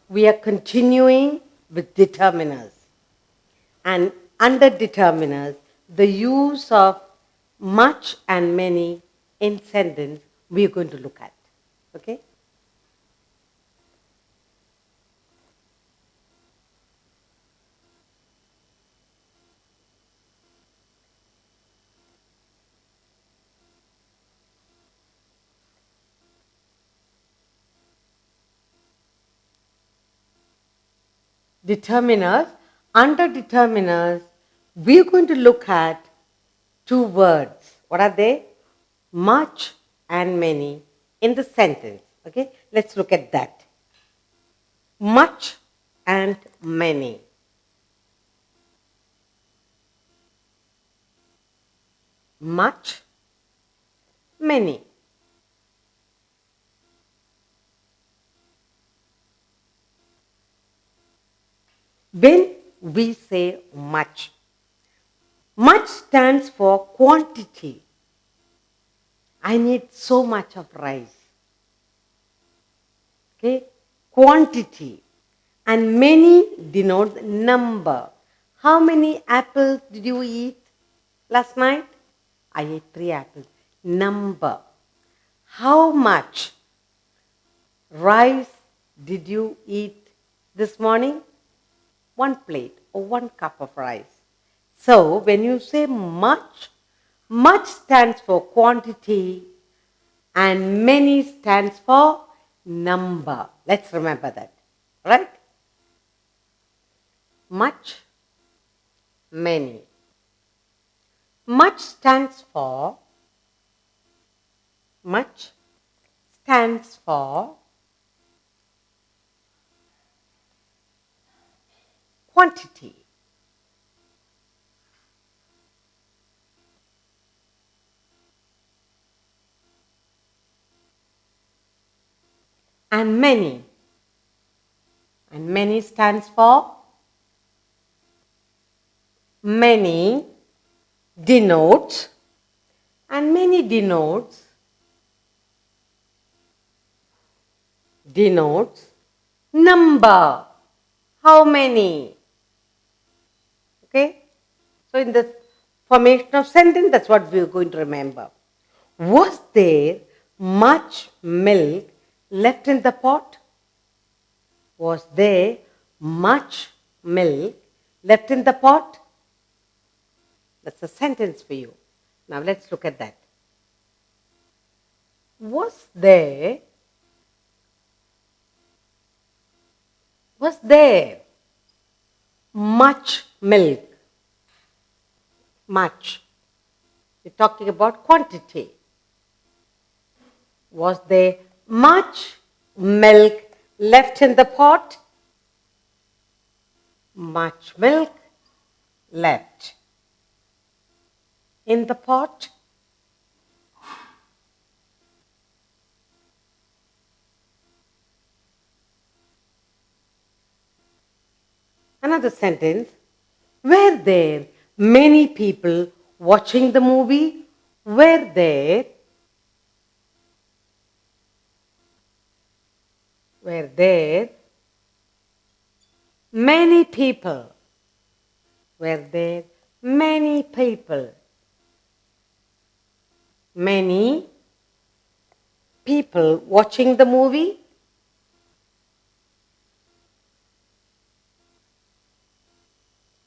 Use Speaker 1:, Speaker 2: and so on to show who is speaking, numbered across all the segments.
Speaker 1: we are continuing with determiners. And under determiners, the use of much and many in sentence we are going to look at. Okay? Determiners. Under determiners, we are going to look at two words. What are they? Much and many in the sentence. Okay, let's look at that. Much and many. Much, many. When we say much, much stands for quantity. I need so much of rice. Okay, quantity. And many denotes number. How many apples did you eat last night? I ate 3 apples. Number. How much rice did you eat this morning? 1 plate or 1 cup of rice. So when you say much, much stands for quantity and many stands for number. Let's remember that. Right? Much, many. Much stands for quantity. And many stands for many denotes and many denotes number. How many? Okay? So in the formation of sentence, that's what we're going to remember. Was there much milk left in the pot? Was there much milk left in the pot? That's a sentence for you. Now let's look at that. Was there much milk? Much. We're talking about quantity. Was there much milk left in the pot? Much milk left in the pot. Another sentence. Were there many people watching the movie? Were there many people? Were there many people? Many people watching the movie?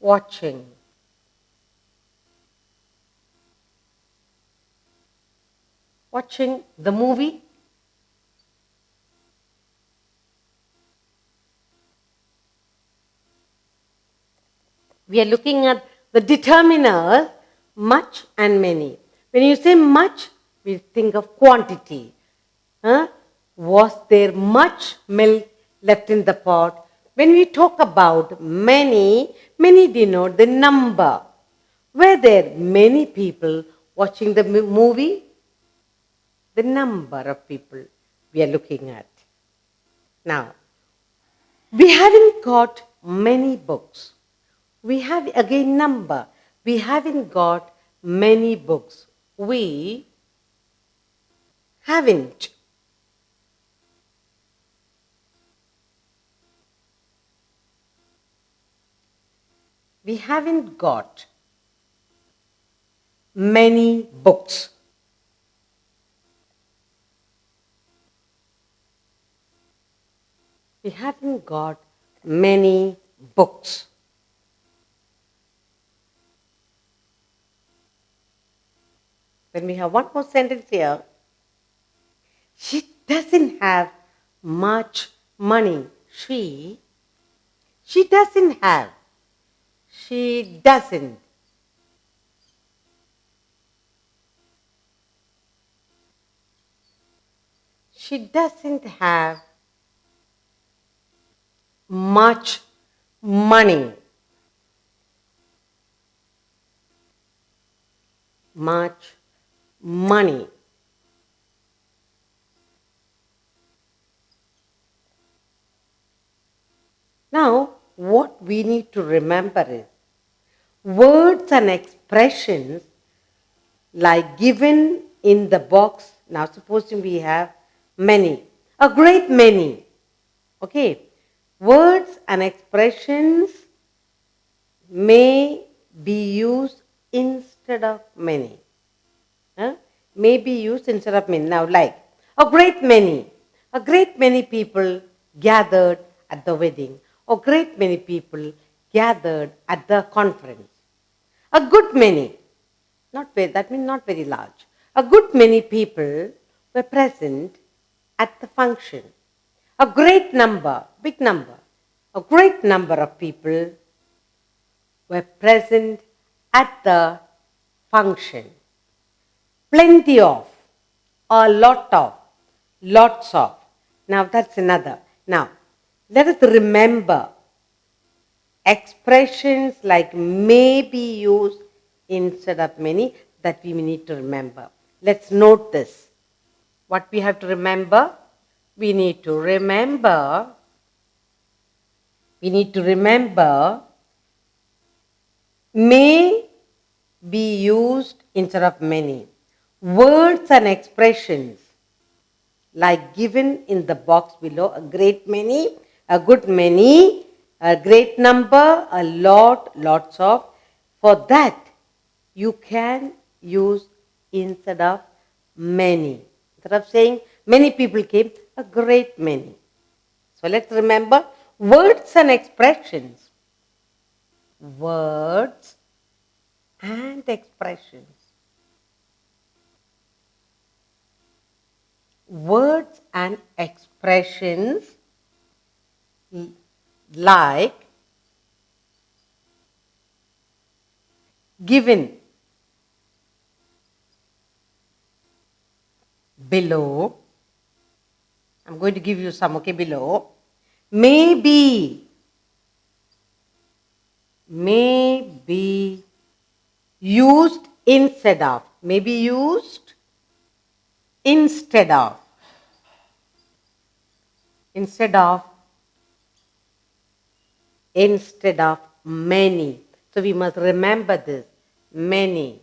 Speaker 1: Watching. Watching the movie? We are looking at the determiner much and many. When you say much, we think of quantity. Was there much milk left in the pot? When we talk about many denote the number. Were there many people watching the movie? The number of people we are looking at. Now, we haven't got many books. We have again number. We haven't got many books. We haven't. we haven't got many books. We haven't got many books. Then we have one more sentence here. She doesn't have much money. She doesn't have. She doesn't. She doesn't have much money. Much money. Now, what we need to remember is words and expressions like given in the box. Now, supposing we have many, a great many. Okay, words and expressions may be used instead of many. May be used instead of many. Now, like a great many people gathered at the wedding, or great many people gathered at the conference. A good many, that means not very large. A good many people were present at the function. A great number, big number, a great number of people were present at the function. Plenty of, a lot of, lots of. Now that's another. Now, let us remember expressions like may be used instead of many that we need to remember. Let's note this. What we have to remember? We need to remember may be used instead of many. Words and expressions like given in the box below, a great many, a good many, a great number, a lot, lots of. For that, you can use instead of many. Instead of saying many people came, a great many. So let's remember words and expressions. Words and expressions. Words and expressions like given below. I'm going to give you some, okay, below. May be used instead of. May be used instead of. Instead of many. So we must remember this. Many.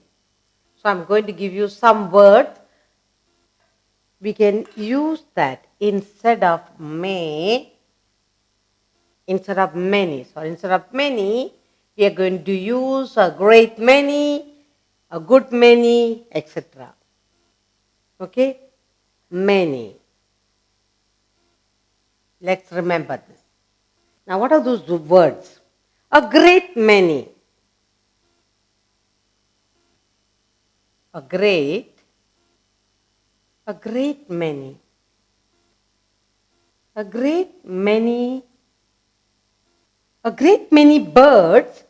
Speaker 1: So I'm going to give you some words. We can use that instead of may, instead of many. So instead of many, we are going to use a great many, a good many, etc. Okay? Many. Let's remember this. Now, what are those words? A great many. A great many. A great many birds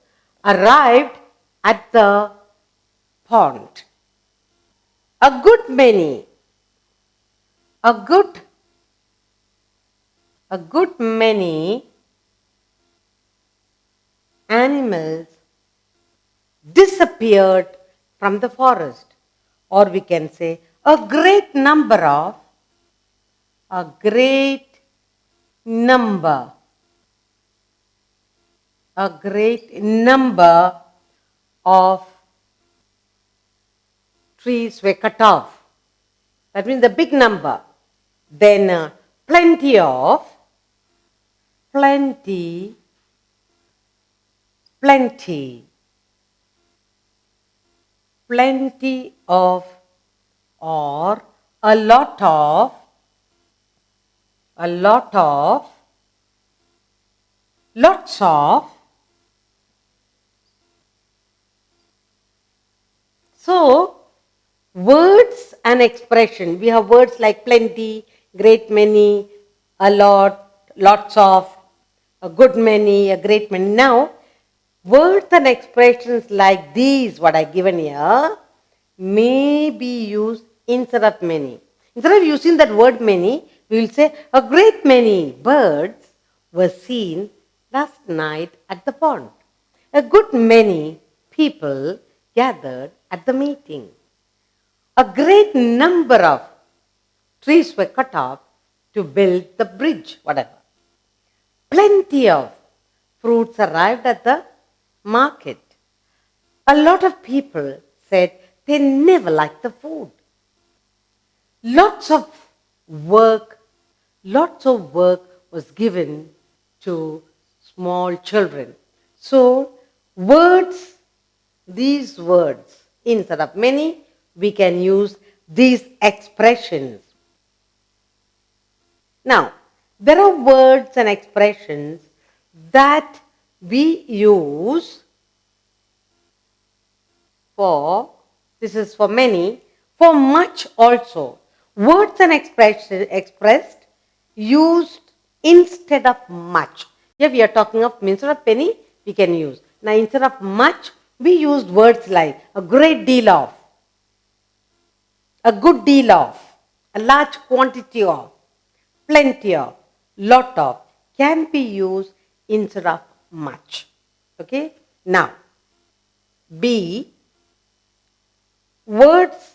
Speaker 1: arrived at the pond. A good many. A good many animals disappeared from the forest. Or we can say a great number of trees were cut off. That means a big number. Then plenty plenty, plenty of, or a lot of, a lot of, lots of. So, words and expression. We have words like plenty, great many, a lot, lots of, a good many, a great many. Now, words and expressions like these, what I given here, may be used instead of many. Instead of using that word many, we will say a great many birds were seen last night at the pond. A good many people gathered at the meeting. A great number of trees were cut off to build the bridge, whatever. Plenty of fruits arrived at the market. A lot of people said they never liked the food. Lots of work was given to small children. So, these words, instead of many, we can use these expressions. Now, there are words and expressions that we use for, this is for many, for much also. Words and expressions expressed used instead of much. Here we are talking of, instead of penny, we can use. Now, instead of much, we used words like a great deal of, a good deal of, a large quantity of, plenty of, lot of, can be used instead of much. Okay? Now, B, words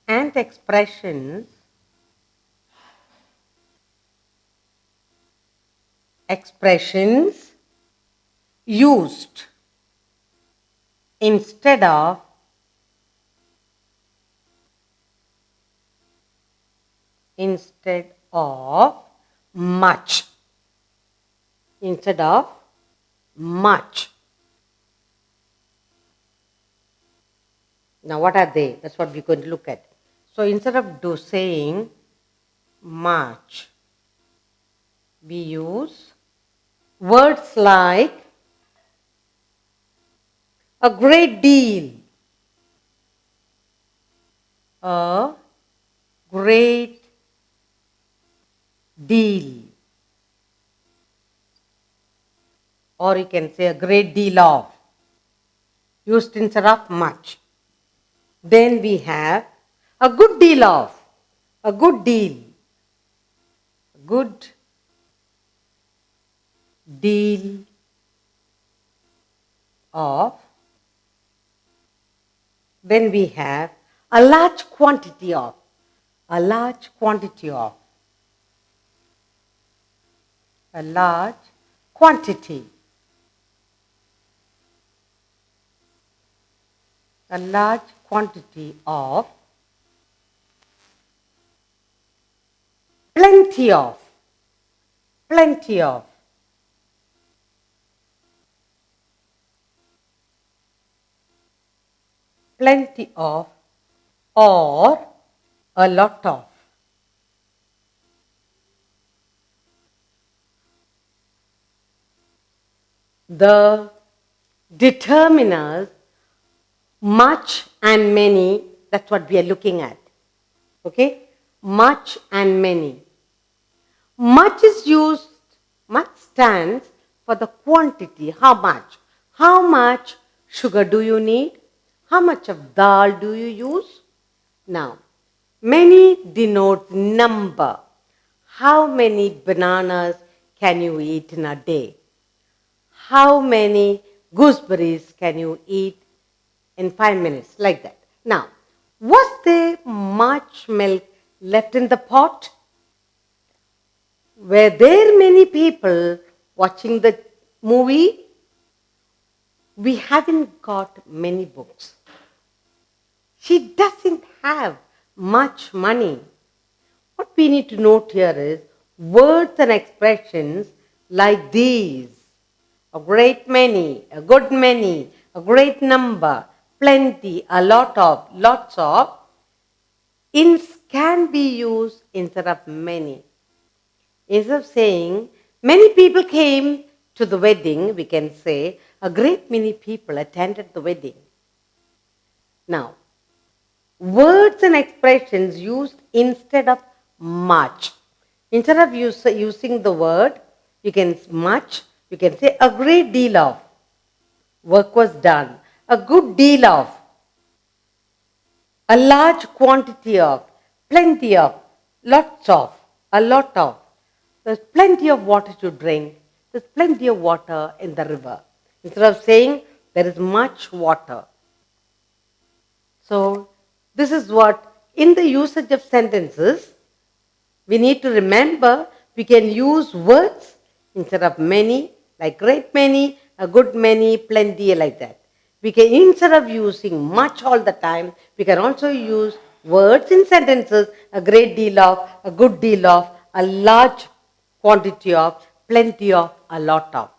Speaker 1: and expressions used instead of much. Instead of much. Now, what are they? That's what we're going to look at. So, instead of saying much, we use words like a great deal, a great deal, or you can say a great deal of, used instead of much. Then we have a good deal of, a good deal, good deal of. Then we have a large quantity of, a large quantity of, a large quantity, a large quantity of, plenty of, plenty of, plenty of, or a lot of. The determiners much and many, that's what we are looking at. Okay? Much and many. Much is used, much stands for the quantity, how much. How much sugar do you need? How much of dal do you use? Now, many denotes number. How many bananas can you eat in a day? How many gooseberries can you eat in 5 minutes? Like that. Now, was there much milk left in the pot? Were there many people watching the movie? we haven't got many books. She doesn't have much money. What we need to note here is words and expressions like these: a great many, a good many, a great number, plenty, a lot of, lots of, can be used instead of many. Instead of saying many people came to the wedding, we can say a great many people attended the wedding. Now, words and expressions used instead of much. Instead of using the word, you can much, you can say a great deal of work was done, a good deal of, a large quantity of, plenty of, lots of, a lot of. There's plenty of water to drink. There's plenty of water in the river. Instead of saying there is much water. So, this is what, in the usage of sentences, we need to remember we can use words instead of many, like great many, a good many, plenty, like that. We can, instead of using much all the time, we can also use words in sentences, a great deal of, a good deal of, a large quantity of, plenty of, a lot of.